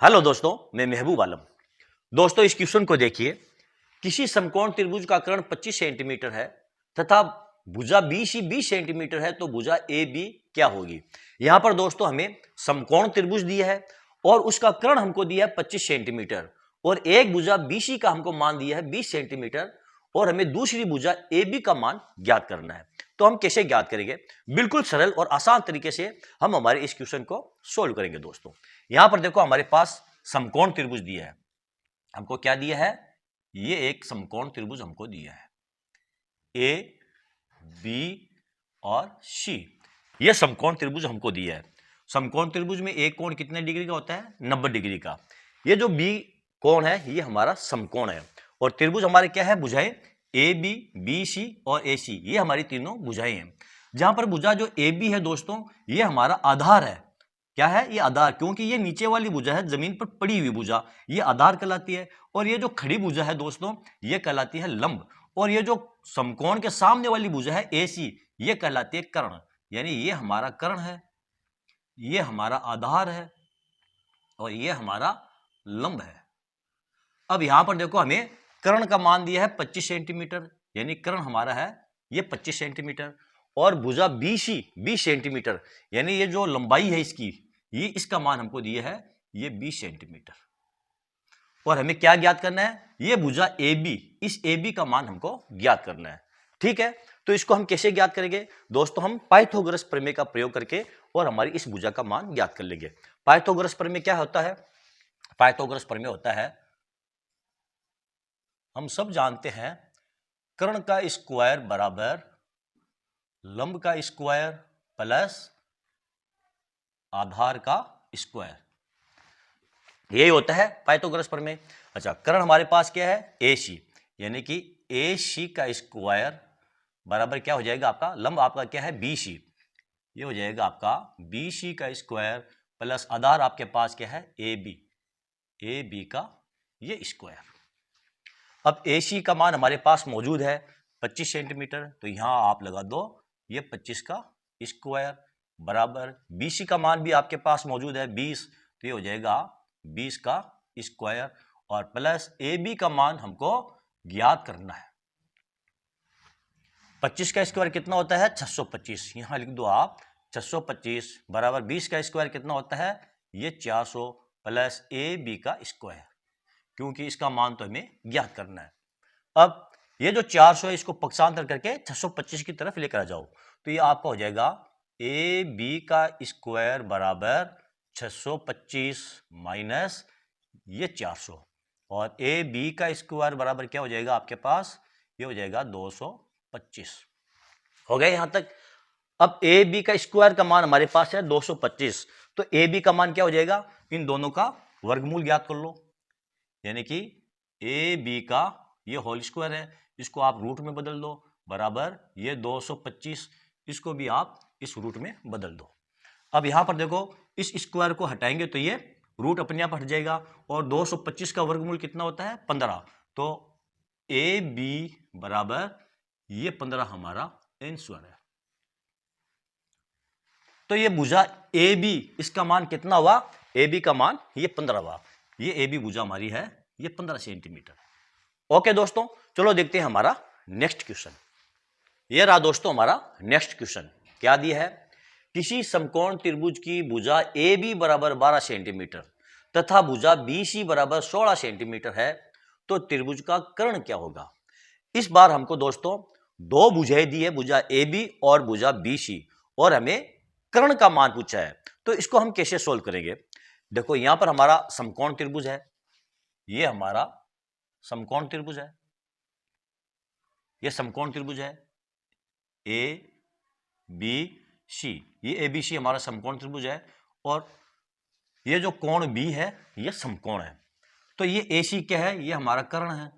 Hello दोस्तों, मैं महबूब आलम। दोस्तों, इस क्वेश्चन को देखिए। किसी समकोण त्रिभुज का कर्ण 25 सेंटीमीटर है तथा भुजा BC 20 सेंटीमीटर है, तो भुजा AB क्या होगी। यहां पर दोस्तों हमें समकोण त्रिभुज दिया है और उसका कर्ण हमको दिया है 25 सेंटीमीटर और एक भुजा BC का हमको मान दिया है 20 सेंटीमीटर और हमें दूसरी भुजा AB का मान ज्ञात करना है। तो हम कैसे ज्ञात करेंगे? बिल्कुल सरल और आसान तरीके से हम हमारे इस क्वेश्चन को सोल्व करेंगे। दोस्तों, यहां पर देखो, हमारे पास समकोण त्रिभुज दिया है। हमको क्या दिया है? ये एक समकोण त्रिभुज हमको दिया है, ए बी और सी। ये समकोण त्रिभुज हमको दिया है। समकोण त्रिभुज में एक कोण कितने डिग्री का होता है? 90 डिग्री का। ये जो बी कोण है, ये हमारा समकोण है और त्रिभुज हमारे क्या है? भुजाएं ए बी सी और ए सी, ये हमारी तीनों भुजाएं हैं। जहां पर भुजा जो ए बी है दोस्तों, ये हमारा आधार है। क्या है? ये आधार, क्योंकि ये नीचे वाली भुजा है, जमीन पर पड़ी हुई भुजा, ये आधार कहलाती है। और ये जो खड़ी भुजा है दोस्तों, ये कहलाती है लंब। और ये जो समकोण के सामने वाली भुजा है AC, ये कहलाती है कर्ण। यानी ये हमारा कर्ण है, ये हमारा आधार है और ये हमारा लंब है। अब यहां पर देखो, हमें कर्ण का मान दिया है 25 सेंटीमीटर, यानी कर्ण हमारा है ये 25 सेंटीमीटर और भुजा BC 20 सेंटीमीटर, यानी ये जो लंबाई है इसकी, ये इसका मान हमको दिया है ये 20 सेंटीमीटर। और हमें क्या ज्ञात करना है? ये भुजा AB, इस AB का मान हमको ज्ञात करना है। ठीक है, तो इसको हम कैसे ज्ञात करेंगे? दोस्तों, हम पाइथागोरस प्रमेय का प्रयोग करके और हमारी इस भुजा का मान ज्ञात कर लेंगे। पाइथागोरस प्रमेय क्या होता है? पाइथागोरस प्रमेय होता है, हम सब जानते हैं, कर्ण का स्क्वायर बराबर लंब का स्क्वायर प्लस आधार का स्क्वायर, यही होता है पाइथागोरस प्रमेय। अच्छा, कर्ण हमारे पास क्या है? AC, यानी कि AC का स्क्वायर बराबर क्या हो जाएगा? आपका लंब आपका क्या है? BC, ये हो जाएगा आपका BC का स्क्वायर प्लस आधार आपके पास क्या है? AB का ये स्क्वायर। अब AC का मान हमारे पास मौजूद है 25 सेंटीमीटर, तो यहां आप लगा दो ये 25 का स्क्वायर बराबर BC का मान भी आपके पास मौजूद है 20, तो ये हो जाएगा 20 का स्क्वायर और प्लस AB का मान हमको ज्ञात करना है। 25 का स्क्वायर कितना होता है? 625, यहां लिख दो आप 625 बराबर 20 का स्क्वायर कितना होता है? ये 400 प्लस AB का स्क्वायर, क्योंकि इसका मान तो हमें ज्ञात करना है। अब ये जो 400 है, इसको पक्षांतर करके 625 की तरफ लेकर आ जाओ, तो ये आपका हो जाएगा AB का स्क्वायर बराबर 625 माइनस ये 400 और AB का स्क्वायर बराबर क्या हो जाएगा आपके पास? ये हो जाएगा 225। हो गया यहां तक? अब AB का स्क्वायर का मान हमारे पास है 225, तो AB का मान क्या हो जाएगा? इन दोनों का वर्गमूल ज्ञात कर लो, यानी कि AB का ये होल स्क्वायर है, इसको आप रूट में बदल दो बराबर ये 225, इसको भी आप इस रूट में बदल दो। अब यहां पर देखो, इस स्क्वायर को हटाएंगे तो ये रूट अपने आप हट जाएगा और 225 का वर्गमूल कितना होता है? 15, तो AB बराबर ये 15 हमारा आंसर है। तो ये भुजा AB, इसका मान कितना हुआ? AB का मान ये 15 हुआ। ये AB भुजा हमारी है ये 15 सेंटीमीटर। ओके दोस्तों, चलो देखते हैं हमारा नेक्स्ट क्वेश्चन। ये रहा दोस्तों हमारा नेक्स्ट क्वेश्चन। क्या दिया है? किसी समकोण त्रिभुज की भुजा AB बराबर 12 सेंटीमीटर तथा भुजा BC बराबर 16 सेंटीमीटर है, तो त्रिभुज का कर्ण क्या होगा? इस बार हमको दोस्तों दो भुजाएं दी है, भुजा AB और भुजा BC, और हमें कर्ण का मान पूछा है। तो इसको हम कैसे सोल्व करेंगे? देखो, यहां पर हमारा समकोण त्रिभुज है, ये हमारा समकोण त्रिभुज है, ये समकोण त्रिभुज है ABC, ये ABC हमारा समकोण त्रिभुज है और ये जो कोण B है ये समकोण है। तो ये AC क्या है? ये हमारा कर्ण है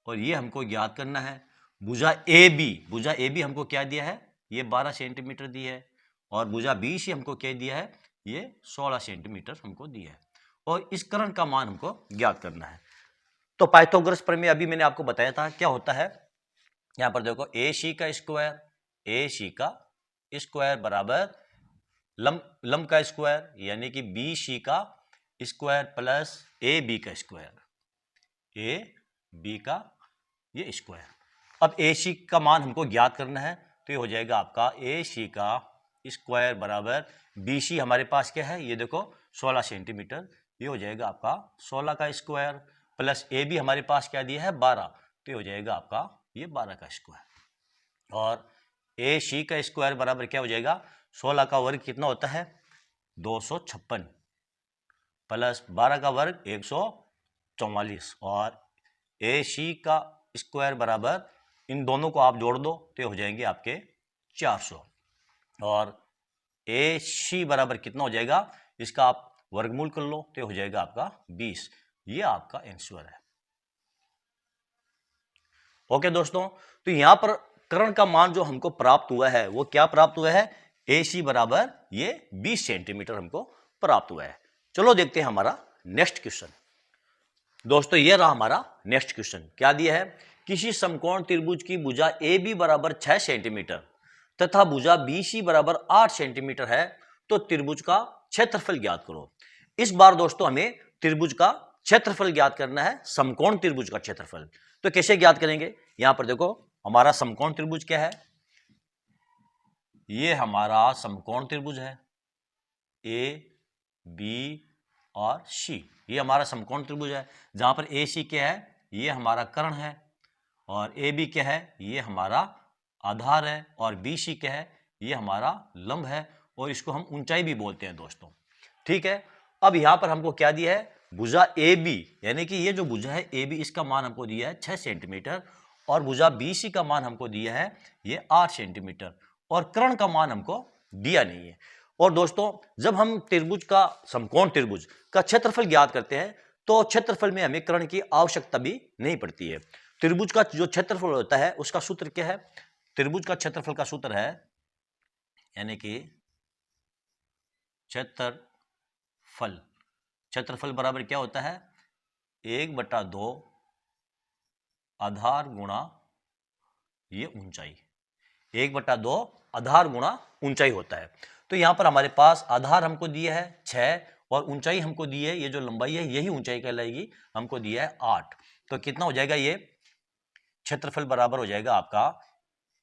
और ये हमको ज्ञात करना है। भुजा AB हमको क्या दिया है? ये 12 सेंटीमीटर दी है और भुजा BC हमको क्या दिया है? ये 16 सेंटीमीटर हमको दिया है और इस कर्ण का मान हमको ज्ञात करना है। तो पाइथागोरस प्रमेय अभी मैंने आपको बताया था, क्या होता है? यहां पर देखो, AC का स्क्वायर बराबर लंब का स्क्वायर यानी कि बी सी का स्क्वायर प्लस ए बी का स्क्वायर, ए बी का ये स्क्वायर। अब ए सी का मान हमको ज्ञात करना है, तो ये हो जाएगा आपका ए सी का स्क्वायर बराबर बी सी हमारे पास क्या है, ये देखो 16 सेंटीमीटर, ये हो जाएगा आपका 16 का स्क्वायर प्लस ए बी हमारे पास क्या दिया है 12, तो ये हो जाएगा आपका ये 12 का स्क्वायर। और ए सी का स्क्वायर बराबर क्या हो जाएगा, 16 का वर्ग कितना होता है 256 प्लस 12 का वर्ग 144, और ए सी का स्क्वायर बराबर इन दोनों को आप जोड़ दो तो हो जाएंगे आपके 400, और ए सी बराबर कितना हो जाएगा, इसका आप वर्गमूल कर लो तो हो जाएगा आपका 20। ये आपका आंसर है। ओके दोस्तों, तो यहां पर कर्ण का मान जो हमको प्राप्त हुआ है वो क्या प्राप्त हुआ है, ए सी बराबर ये 20 सेंटीमीटर हमको प्राप्त हुआ है। चलो देखते हैं हमारा नेक्स्ट क्वेश्चन। दोस्तों ये रहा हमारा नेक्स्ट क्वेश्चन, क्या दिया है, किसी समकोण त्रिभुज की भुजा ए बी बराबर 6 सेंटीमीटर तथा भुजा बी सी बराबर 8 सेंटीमीटर है, तो त्रिभुज का क्षेत्रफल ज्ञात करो। इस बार दोस्तों हमें त्रिभुज का क्षेत्रफल ज्ञात करना है, समकोण त्रिभुज का क्षेत्रफल। तो कैसे ज्ञात करेंगे, यहां पर देखो हमारा समकोण त्रिभुज क्या है, ये हमारा समकोण त्रिभुज है ए बी और सी, ये हमारा समकोण त्रिभुज है, जहां पर ए सी क्या है, ये हमारा कर्ण है, और ए बी क्या है, ये हमारा आधार है, और बी सी क्या है, ये हमारा लंब है, और इसको हम ऊंचाई भी बोलते हैं दोस्तों। ठीक है, अब यहां पर हमको क्या दिया है, भुजा ए बी यानी कि ये जो भुजा है ए बी, इसका मान हमको दिया है 6 सेंटीमीटर, और भुजा बी सी का मान हमको दिया है ये 8 सेंटीमीटर, और कर्ण का मान हमको दिया नहीं है। और दोस्तों जब हम त्रिभुज का समकोण त्रिभुज का क्षेत्रफल ज्ञात करते हैं तो क्षेत्रफल में हमें कर्ण की आवश्यकता भी नहीं पड़ती है। त्रिभुज का जो क्षेत्रफल होता है उसका सूत्र क्या है, त्रिभुज का क्षेत्रफल का सूत्र है यानी कि क्षेत्रफल, क्षेत्रफल बराबर क्या होता है 1/2 आधार गुणा ये ऊंचाई, 1/2 आधार गुणा ऊंचाई होता है। तो यहां पर हमारे पास आधार हमको दिया है 6 और ऊंचाई हमको दी है, ये जो लंबाई है यही ऊंचाई कहलाएगी, हमको दिया है 8। तो कितना हो जाएगा, ये क्षेत्रफल बराबर हो जाएगा आपका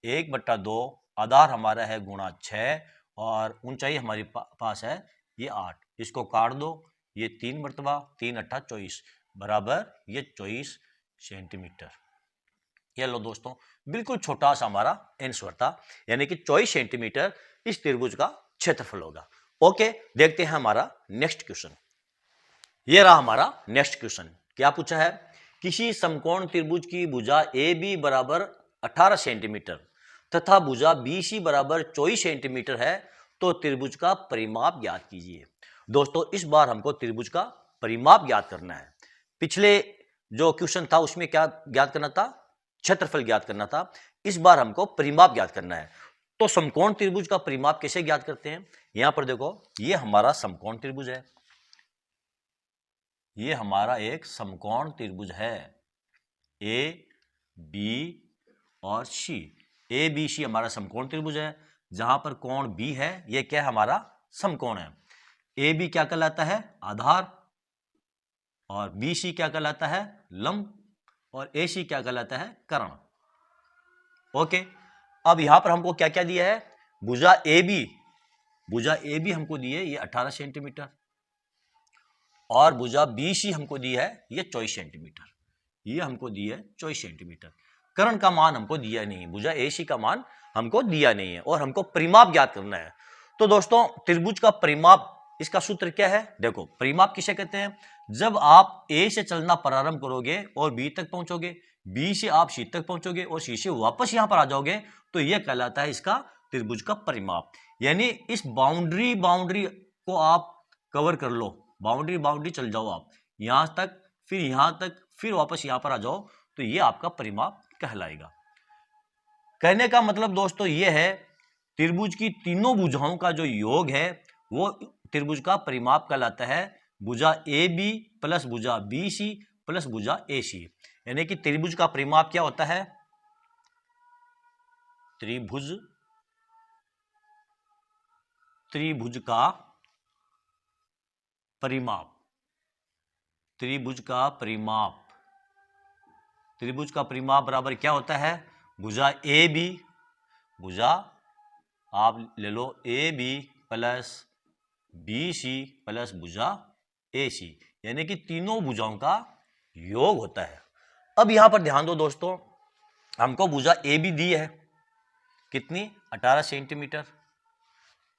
1/2 आधार हमारा है गुणा 6 और ऊंचाई हमारे पास है ये 8, इसको काट दो, ये 3 मरतबा 3 8 24 बराबर ये 24 सेंटीमीटर। ये लो दोस्तों बिल्कुल छोटा सा हमारा आंसर था, यानी कि 24 सेंटीमीटर इस त्रिभुज का क्षेत्रफल होगा। ओके, देखते हैं हमारा नेक्स्ट क्वेश्चन। ये रहा हमारा नेक्स्ट क्वेश्चन, क्या पूछा है, किसी समकोण त्रिभुज की भुजा ए बी बराबर 18 सेंटीमीटर तथा भुजा बी सी बराबर 24 सेंटीमीटर है, तो त्रिभुज का परिमाप ज्ञात कीजिए। दोस्तों इस बार हमको त्रिभुज का परिमाप ज्ञात करना है। पिछले जो क्वेश्चन था उसमें क्या ज्ञात करना था, क्षेत्रफल ज्ञात करना था, इस बार हमको परिमाप ज्ञात करना है। तो समकोण त्रिभुज का परिमाप कैसे ज्ञात करते हैं, यहां पर देखो ये हमारा समकोण त्रिभुज है, ये हमारा एक समकोण त्रिभुज है ए बी और सी, ए बी सी हमारा समकोण त्रिभुज है, जहां पर कोण बी है ये क्या है हमारा समकोण है। ए बी क्या कहलाता है आधार, और बी सी क्या कहलाता है लंब, और ए सी क्या कहलाता है कर्ण। ओके, अब यहां पर हमको क्या क्या दिया है, भुजा ए बी हमको दी है ये 18 सेंटीमीटर, और भुजा बी सी हमको दी है ये 24 सेंटीमीटर, ये हमको दी है 24 सेंटीमीटर। कर्ण का मान हमको दिया नहीं, भुजा ए सी का मान हमको दिया नहीं है, और हमको परिमाप ज्ञात करना है। तो दोस्तों त्रिभुज का परिमाप, इसका सूत्र क्या है, देखो परिमाप किसे कहते हैं, जब आप ए से चलना प्रारंभ करोगे और बी तक पहुंचोगे, बी से आप सी तक पहुंचोगे और सी से वापस यहां पर आ जाओगे, तो यह कहलाता है इसका त्रिभुज का परिमाप। यानी इस बाउंड्री को आप कवर कर लो, बाउंड्री चल जाओ आप यहां तक, फिर यहां तक, फिर वापस यहां पर आ जाओ, तो यह आपका परिमाप कहलाएगा। कहने का मतलब दोस्तों यह है, त्रिभुज की तीनों भुजाओं का जो योग है वो त्रिभुज का परिमाप कहलाता है, भुजा ए बी प्लस भुजा बी सी प्लस भुजा ए सी। यानी कि त्रिभुज का परिमाप क्या होता है, त्रिभुज त्रिभुज का परिमाप, त्रिभुज का परिमाप, त्रिभुज का परिमाप बराबर क्या होता है? भुजा ए बी, भुजा आप ले लो A B plus B C plus भुजा ए सी, यानी कि तीनों भुजाओं का योग होता है। अब यहां पर ध्यान दो दोस्तों, हमको भुजा ए बी दी है कितनी? 18 सेंटीमीटर,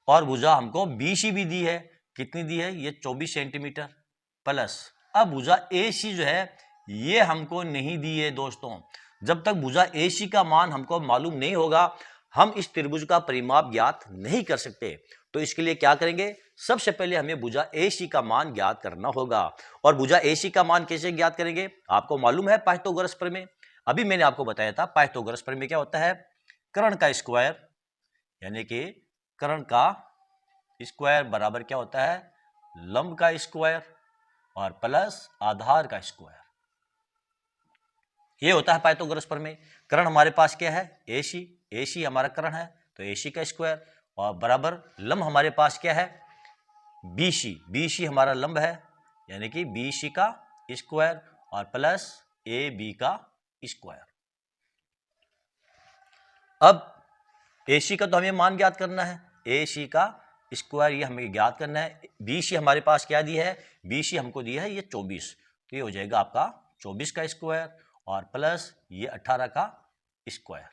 और भुजा हमको बी सी भी दी है, कितनी दी है? ये 24 सेंटीमीटर प्लस, अब भुजा ए सी जो है ये हमको नहीं दी है दोस्तों। जब तक भुजा ए सी का मान हमको मालूम नहीं होगा, हम इस त्रिभुज का परिमाप ज्ञात नहीं कर सकते। तो इसके लिए क्या करेंगे? सबसे पहले हमें भुजा ए सी का मान ज्ञात करना होगा। और भुजा ए सी का मान कैसे ज्ञात करेंगे? आपको मालूम है पाइथागोरस प्रमेय, अभी मैंने आपको बताया था। पाइथागोरस प्रमेय क्या होता है? कर्ण का स्क्वायर, यानी कि कर्ण का स्क्वायर बराबर क्या होता है? लंब का स्क्वायर और प्लस आधार का स्क्वायर, ये होता है पाइथागोरस प्रमेय। कर्ण हमारे पास क्या है? ए सी, ए सी हमारा कर्ण है तो ए सी का स्क्वायर, और बराबर लंब हमारे पास क्या है? बी सी, बी सी हमारा लंब है यानी कि बी सी का स्क्वायर और प्लस ए बी का स्क्वायर। अब ए सी का तो हमें मान ज्ञात करना है, ए सी का स्क्वायर ये हमें ज्ञात करना है। बी सी हमारे पास क्या दी है? बी सी हमको दी है ये 24, तो ये हो जाएगा आपका 24 का स्क्वायर और प्लस ये 18 का स्क्वायर।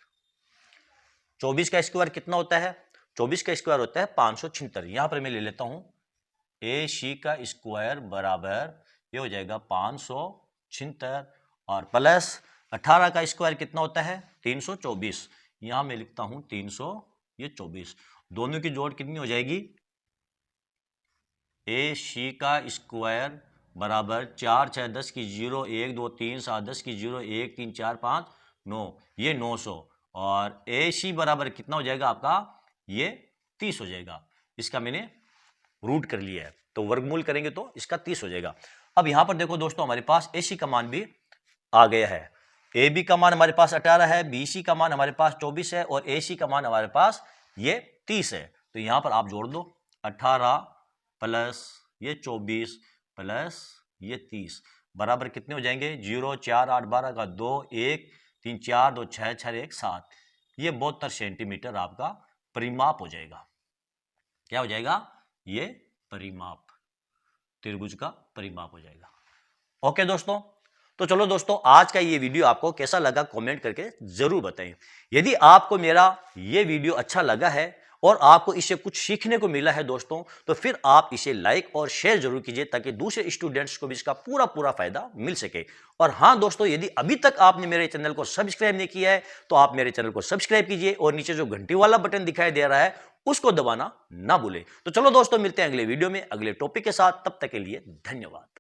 24 का स्क्वायर कितना होता है? 24 का स्क्वायर होता है 576। यहां पर मैं ले लेता हूं ए सी का स्क्वायर बराबर ये हो जाएगा 576 और प्लस 18 का स्क्वायर कितना होता है? 324। यहां मैं लिखता हूं 324, दोनों की जोड़ कितनी हो जाएगी? ए सी का स्क्वायर बराबर 4 6 10 की 0 1 2 3 7 10 की 0 1 3 4 5 9, ये 900, और ए सी बराबर कितना हो जाएगा आपका? ये 30 हो जाएगा। इसका मैंने रूट कर लिया है, तो वर्गमूल करेंगे तो इसका 30 हो जाएगा। अब यहां पर देखो दोस्तों, हमारे पास ए सी का मान भी आ गया है। ए बी का मान हमारे पास 18 है, बी सी का मान हमारे पास 24 है और ए सी का मान हमारे पास ये 30 है। तो यहां पर आप जोड़ दो 18 प्लस ये 24 प्लस ये 30 बराबर कितने हो जाएंगे? 0 4 8 12 का 2 1 3 4 2 6 6 1 7, ये 72 सेंटीमीटर आपका परिमाप हो जाएगा। क्या हो जाएगा? ये परिमाप, त्रिभुज का परिमाप हो जाएगा। ओके दोस्तों, तो चलो दोस्तों, आज का ये वीडियो आपको कैसा लगा कमेंट करके जरूर बताएं। यदि आपको मेरा ये वीडियो अच्छा लगा है और आपको इससे कुछ सीखने को मिला है दोस्तों, तो फिर आप इसे लाइक और शेयर जरूर कीजिए ताकि दूसरे स्टूडेंट्स को भी इसका पूरा पूरा फायदा मिल सके। और हाँ दोस्तों, यदि अभी तक आपने मेरे चैनल को सब्सक्राइब नहीं किया है तो आप मेरे चैनल को सब्सक्राइब कीजिए और नीचे जो घंटी वाला बटन दिखाई दे रहा है उसको दबाना ना भूलें। तो चलो दोस्तों, मिलते हैं अगले वीडियो में अगले टॉपिक के साथ, तब तक के लिए धन्यवाद।